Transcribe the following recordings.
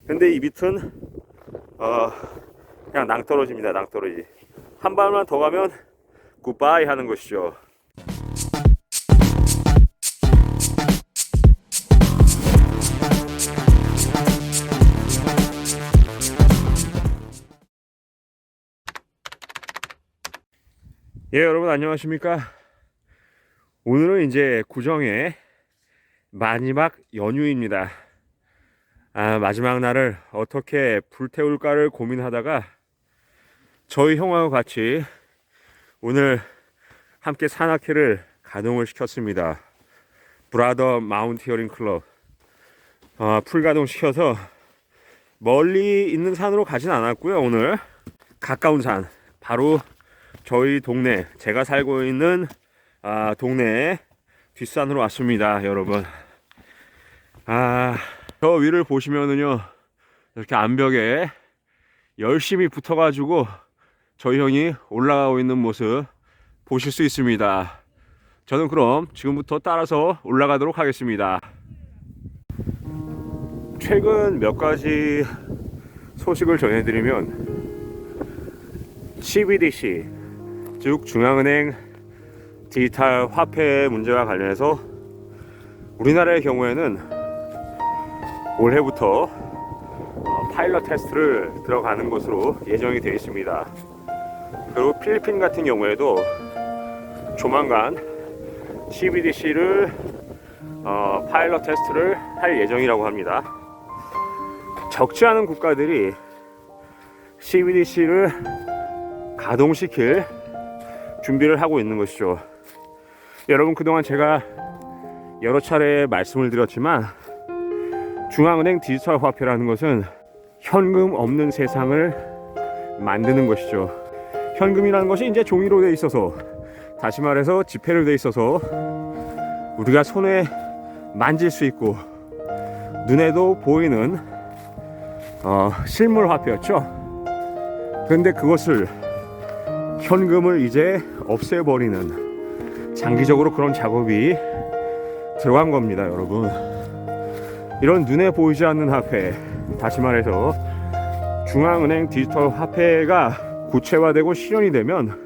근데 이 밑은 그냥 낭떠러지입니다. 낭떠러지. 한 발만 더 가면 굿바이 하는 것이죠. 예, 여러분 안녕하십니까? 오늘은 이제 구정의 마지막 연휴입니다. 마지막 날을 어떻게 불태울까를 고민하다가 저희 형하고 같이 오늘 함께 산악회를 가동을 시켰습니다. 브라더 마운티어링 클럽 풀가동 시켜서 멀리 있는 산으로 가진 않았고요. 오늘 가까운 산, 바로 저희 동네, 제가 살고 있는 동네 뒷산으로 왔습니다. 여러분, 저 위를 보시면은요, 이렇게 암벽에 열심히 붙어가지고 저희 형이 올라가고 있는 모습 보실 수 있습니다. 저는 그럼 지금부터 따라서 올라가도록 하겠습니다. 최근 몇 가지 소식을 전해드리면, CBDC 즉 중앙은행 디지털 화폐 문제와 관련해서 우리나라의 경우에는 올해부터 파일럿 테스트를 들어가는 것으로 예정이 되어 있습니다. 그리고 필리핀 같은 경우에도 조만간 CBDC를 파일럿 테스트를 할 예정이라고 합니다. 적지 않은 국가들이 CBDC를 가동시킬 준비를 하고 있는 것이죠. 여러분, 그동안 제가 여러 차례 말씀을 드렸지만 중앙은행 디지털 화폐라는 것은 현금 없는 세상을 만드는 것이죠. 현금이라는 것이 이제 종이로 되어 있어서, 다시 말해서 지폐로 되어 있어서 우리가 손에 만질 수 있고 눈에도 보이는 실물 화폐였죠. 그런데 그것을, 현금을 이제 없애버리는 장기적으로 그런 작업이 들어간 겁니다. 여러분, 이런 눈에 보이지 않는 화폐, 다시 말해서 중앙은행 디지털 화폐가 구체화되고 실현이 되면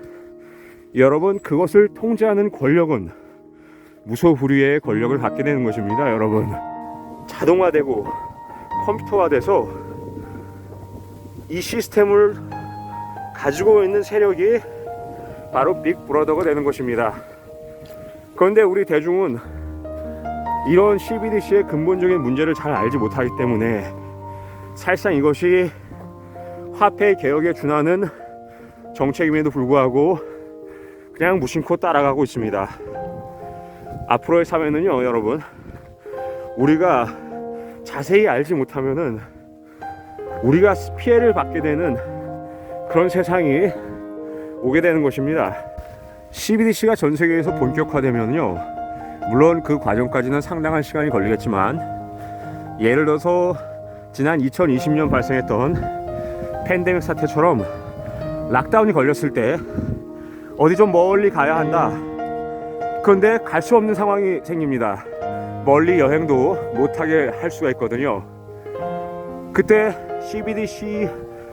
여러분, 그것을 통제하는 권력은 무소불위의 권력을 갖게 되는 것입니다. 여러분, 자동화되고 컴퓨터화돼서 이 시스템을 가지고 있는 세력이 바로 빅브라더가 되는 것입니다. 그런데 우리 대중은 이런 CBDC의 근본적인 문제를 잘 알지 못하기 때문에 사실상 이것이 화폐 개혁에 준하는 정책임에도 불구하고 그냥 무심코 따라가고 있습니다. 앞으로의 사회는요, 여러분, 우리가 자세히 알지 못하면은 우리가 피해를 받게 되는 그런 세상이 오게 되는 것입니다. CBDC가 전 세계에서 본격화되면요, 물론 그 과정까지는 상당한 시간이 걸리겠지만, 예를 들어서 지난 2020년 발생했던 팬데믹 사태처럼 락다운이 걸렸을 때 어디 좀 멀리 가야 한다. 그런데 갈 수 없는 상황이 생깁니다. 멀리 여행도 못하게 할 수가 있거든요. 그때 CBDC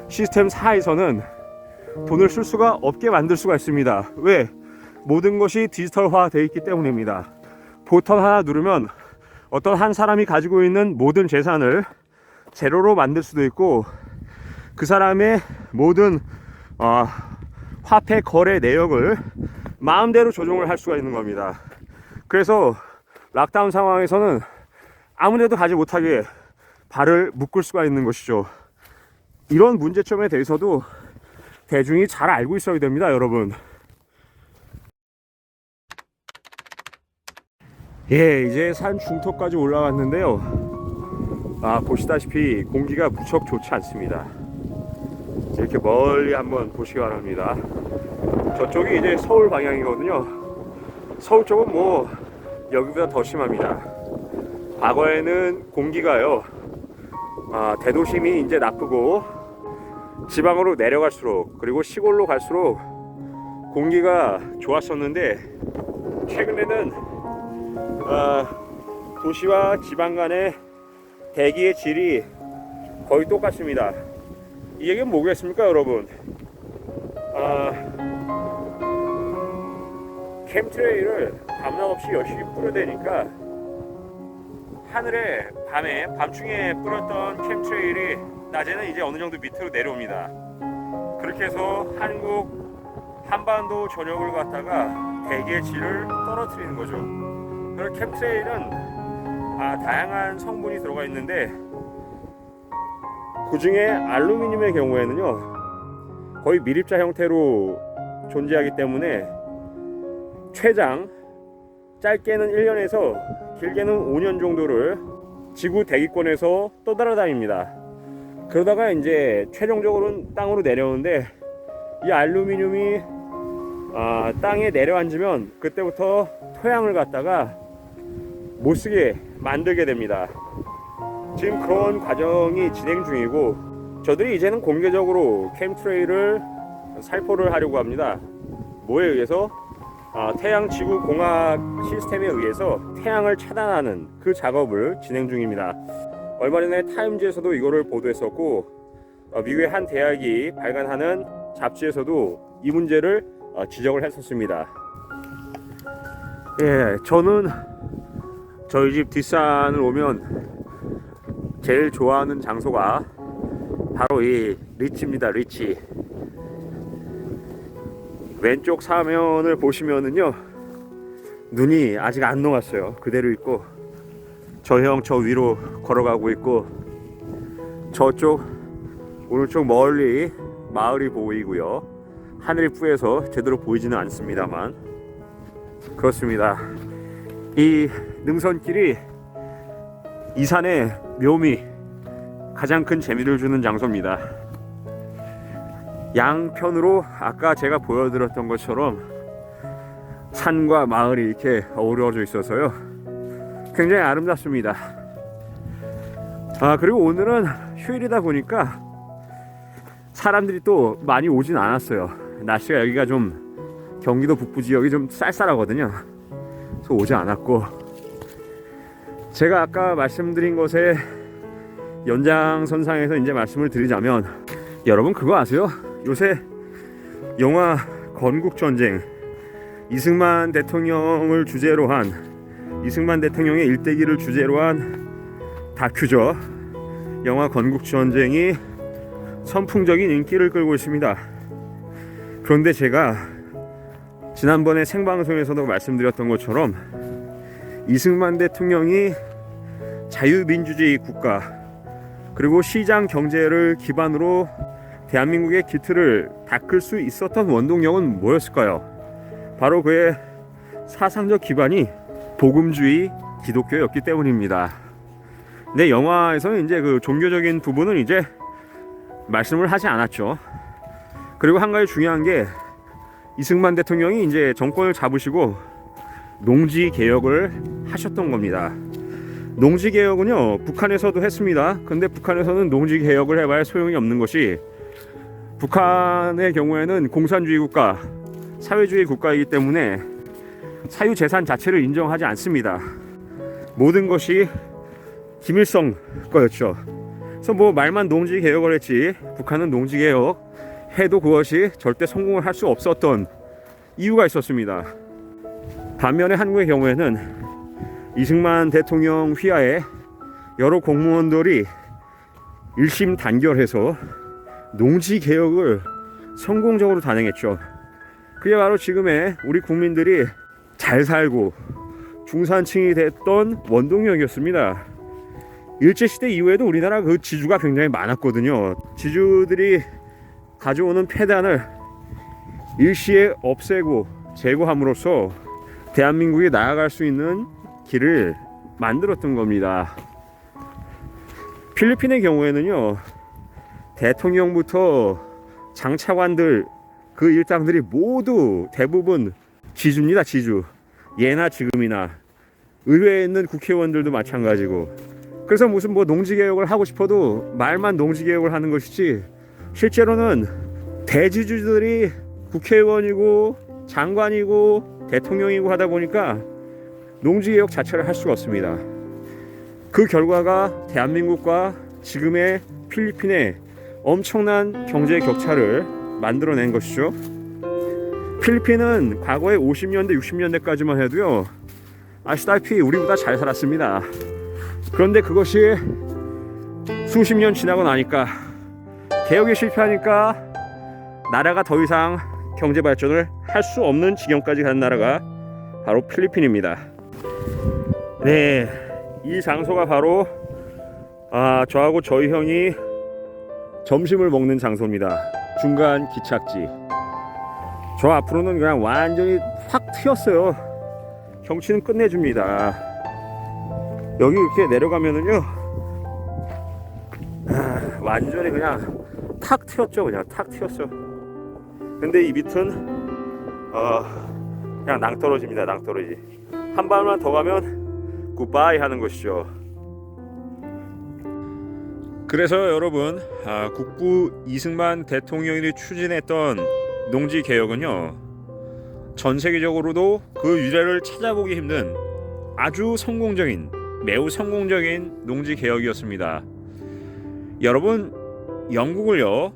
시스템 4에서는 돈을 쓸 수가 없게 만들 수가 있습니다. 왜? 모든 것이 디지털화 되어 있기 때문입니다. 버튼 하나 누르면 어떤 한 사람이 가지고 있는 모든 재산을 제로로 만들 수도 있고, 그 사람의 모든 화폐 거래 내역을 마음대로 조정을 할 수가 있는 겁니다. 그래서 락다운 상황에서는 아무데도 가지 못하게 발을 묶을 수가 있는 것이죠. 이런 문제점에 대해서도 대중이 잘 알고 있어야 됩니다. 여러분, 이제 산 중턱까지 올라왔는데요, 보시다시피 공기가 무척 좋지 않습니다. 이렇게 멀리 한번 보시기 바랍니다. 저쪽이 이제 서울 방향이거든요. 서울 쪽은 뭐 여기보다 더 심합니다. 과거에는 공기가요, 대도심이 이제 나쁘고 지방으로 내려갈수록, 그리고 시골로 갈수록 공기가 좋았었는데, 최근에는 도시와 지방 간의 대기의 질이 거의 똑같습니다. 이 얘기는 뭐겠습니까, 여러분? 캠트레일을 밤낮 없이 열심히 뿌려대니까 하늘에 밤중에 뿌렸던 캠트레일이 낮에는 이제 어느 정도 밑으로 내려옵니다. 그렇게 해서 한반도 전역을 갖다가 대기의 질을 떨어뜨리는 거죠. 그리고 캠트레일은 다양한 성분이 들어가 있는데, 그 중에 알루미늄의 경우에는요 거의 밀입자 형태로 존재하기 때문에 최장 짧게는 1년에서 길게는 5년 정도를 지구 대기권에서 떠돌아다닙니다. 그러다가 이제 최종적으로는 땅으로 내려오는데, 이 알루미늄이 땅에 내려앉으면 그때부터 토양을 갖다가 못쓰게 만들게 됩니다. 지금 그런 과정이 진행 중이고, 저들이 이제는 공개적으로 캠트레일을 살포를 하려고 합니다. 뭐에 의해서? 태양 지구 공학 시스템에 의해서 태양을 차단하는 그 작업을 진행 중입니다. 얼마 전에 타임즈에서도 이거를 보도했었고, 미국의 한 대학이 발간하는 잡지에서도 이 문제를 지적을 했었습니다. 예, 저는 저희 집 뒷산을 오면 제일 좋아하는 장소가 바로 이 리치입니다. 리치. 왼쪽 사면을 보시면은요 눈이 아직 안 녹았어요. 그대로 있고, 저 형 저 위로 걸어가고 있고, 저쪽 오른쪽 멀리 마을이 보이고요. 하늘이 뿌해서 제대로 보이지는 않습니다만 그렇습니다. 이 능선길이 이 산의 묘미, 가장 큰 재미를 주는 장소입니다. 양편으로 아까 제가 보여드렸던 것처럼 산과 마을이 이렇게 어우러져 있어서요 굉장히 아름답습니다. 그리고 오늘은 휴일이다 보니까 사람들이 또 많이 오진 않았어요. 날씨가 여기가 좀 경기도 북부 지역이 좀 쌀쌀하거든요. 그래서 오지 않았고, 제가 아까 말씀드린 것의 연장선상에서 이제 말씀을 드리자면, 여러분 그거 아세요? 요새 영화 건국전쟁, 이승만 대통령을 주제로 한, 이승만 대통령의 일대기를 주제로 한 다큐죠. 영화 건국전쟁이 선풍적인 인기를 끌고 있습니다. 그런데 제가 지난번에 생방송에서도 말씀드렸던 것처럼 이승만 대통령이 자유민주주의 국가 그리고 시장 경제를 기반으로 대한민국의 기틀을 닦을 수 있었던 원동력은 뭐였을까요? 바로 그의 사상적 기반이 복음주의 기독교였기 때문입니다. 근데 영화에서는 이제 그 종교적인 부분은 이제 말씀을 하지 않았죠. 그리고 한 가지 중요한 게, 이승만 대통령이 이제 정권을 잡으시고 농지 개혁을 하셨던 겁니다. 농지 개혁은요 북한에서도 했습니다. 근데 북한에서는 농지 개혁을 해봐야 소용이 없는 것이, 북한의 경우에는 공산주의 국가, 사회주의 국가이기 때문에 사유재산 자체를 인정하지 않습니다. 모든 것이 김일성 거였죠. 그래서 뭐 말만 농지 개혁을 했지, 북한은 농지 개혁 해도 그것이 절대 성공을 할 수 없었던 이유가 있었습니다. 반면에 한국의 경우에는 이승만 대통령 휘하에 여러 공무원들이 일심단결해서 농지 개혁을 성공적으로 단행했죠. 그게 바로 지금의 우리 국민들이 잘 살고 중산층이 됐던 원동력이었습니다. 일제시대 이후에도 우리나라 그 지주가 굉장히 많았거든요. 지주들이 가져오는 폐단을 일시에 없애고 제거함으로써 대한민국이 나아갈 수 있는 길을 만들었던 겁니다. 필리핀의 경우에는요 대통령부터 장차관들 그 일당들이 모두 대부분 지주입니다. 지주. 예나 지금이나 의회에 있는 국회의원들도 마찬가지고, 그래서 무슨 뭐 농지개혁을 하고 싶어도 말만 농지개혁을 하는 것이지, 실제로는 대지주들이 국회의원이고 장관이고 대통령이고 하다 보니까 농지개혁 자체를 할 수가 없습니다. 그 결과가 대한민국과 지금의 필리핀에 엄청난 경제 격차를 만들어낸 것이죠. 필리핀은 과거에 50년대 60년대까지만 해도요, 아시다시피 우리보다 잘 살았습니다. 그런데 그것이 수십 년 지나고 나니까 개혁이 실패하니까 나라가 더 이상 경제 발전을 할 수 없는 지경까지 간 나라가 바로 필리핀입니다. 네, 이 장소가 바로 저하고 저희 형이 점심을 먹는 장소입니다. 중간 기착지. 저 앞으로는 그냥 완전히 확 트였어요. 경치는 끝내줍니다. 여기 이렇게 내려가면은요, 완전히 그냥 탁 트였죠. 그냥 탁 트였어. 근데 이 밑은 그냥 낭떠러지입니다. 낭떠러지. 한 발만 더 가면 굿바이 하는 것이죠. 그래서 여러분, 국부 이승만 대통령이 추진했던 농지 개혁은요, 전 세계적으로도 그 유래를 찾아보기 힘든 아주 성공적인, 매우 성공적인 농지 개혁이었습니다. 여러분, 영국을요,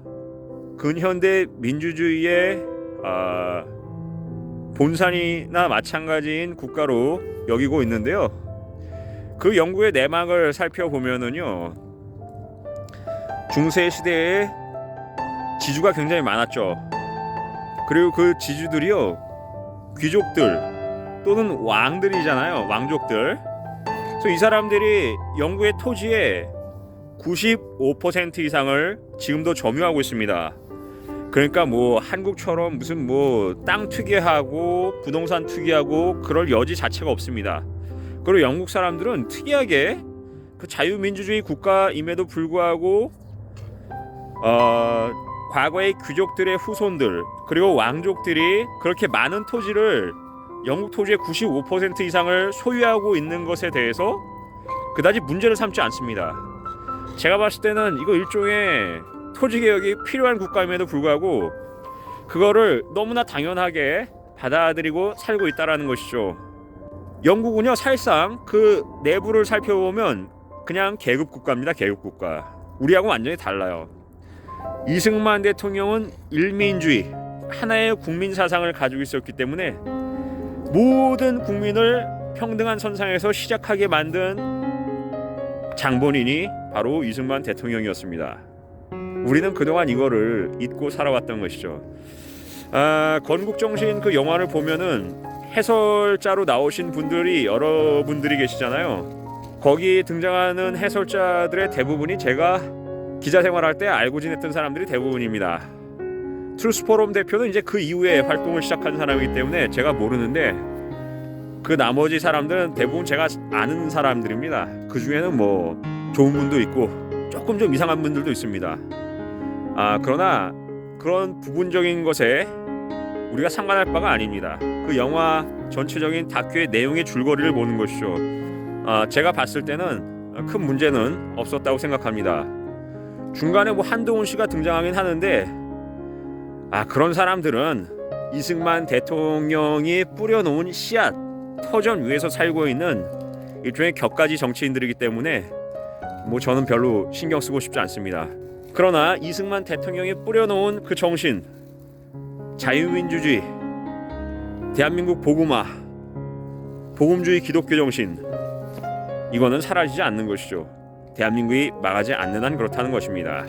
근현대 민주주의의 본산이나 마찬가지인 국가로 여기고 있는데요. 그 영국의 내막을 살펴보면은요, 중세 시대에 지주가 굉장히 많았죠. 그리고 그 지주들이요, 귀족들 또는 왕들이잖아요. 왕족들. 그래서 이 사람들이 영국의 토지의 95% 이상을 지금도 점유하고 있습니다. 그러니까 뭐 한국처럼 무슨 뭐 땅 투기하고 부동산 투기하고 그럴 여지 자체가 없습니다. 그리고 영국 사람들은 특이하게 그 자유민주주의 국가임에도 불구하고 과거의 귀족들의 후손들 그리고 왕족들이 그렇게 많은 토지를, 영국 토지의 95% 이상을 소유하고 있는 것에 대해서 그다지 문제를 삼지 않습니다. 제가 봤을 때는 이거 일종의 토지개혁이 필요한 국가임에도 불구하고 그거를 너무나 당연하게 받아들이고 살고 있다는 것이죠. 영국은요, 사실상 그 내부를 살펴보면 그냥 계급 국가입니다. 계급 국가. 우리하고 완전히 달라요. 이승만 대통령은 일민주의, 하나의 국민 사상을 가지고 있었기 때문에 모든 국민을 평등한 선상에서 시작하게 만든 장본인이 바로 이승만 대통령이었습니다. 우리는 그동안 이거를 잊고 살아왔던 것이죠. 건국정신 그 영화를 보면은 해설자로 나오신 분들이 여러분들이 계시잖아요. 거기 등장하는 해설자들의 대부분이 제가 기자 생활할 때 알고 지냈던 사람들이 대부분입니다. 트루스포럼 대표는 이제 그 이후에 활동을 시작한 사람이기 때문에 제가 모르는데, 그 나머지 사람들은 대부분 제가 아는 사람들입니다. 그 중에는 뭐 좋은 분도 있고 조금 좀 이상한 분들도 있습니다. 그러나 그런 부분적인 것에 우리가 상관할 바가 아닙니다. 그 영화 전체적인 다큐의 내용의 줄거리를 보는 것이죠. 제가 봤을 때는 큰 문제는 없었다고 생각합니다. 중간에 뭐 한동훈 씨가 등장하긴 하는데, 그런 사람들은 이승만 대통령이 뿌려놓은 씨앗, 터전 위에서 살고 있는 일종의 격가지 정치인들이기 때문에 뭐 저는 별로 신경 쓰고 싶지 않습니다. 그러나 이승만 대통령이 뿌려놓은 그 정신, 자유민주주의, 대한민국 복음화, 복음주의 기독교 정신, 이거는 사라지지 않는 것이죠. 대한민국이 망하지 않는 한 그렇다는 것입니다.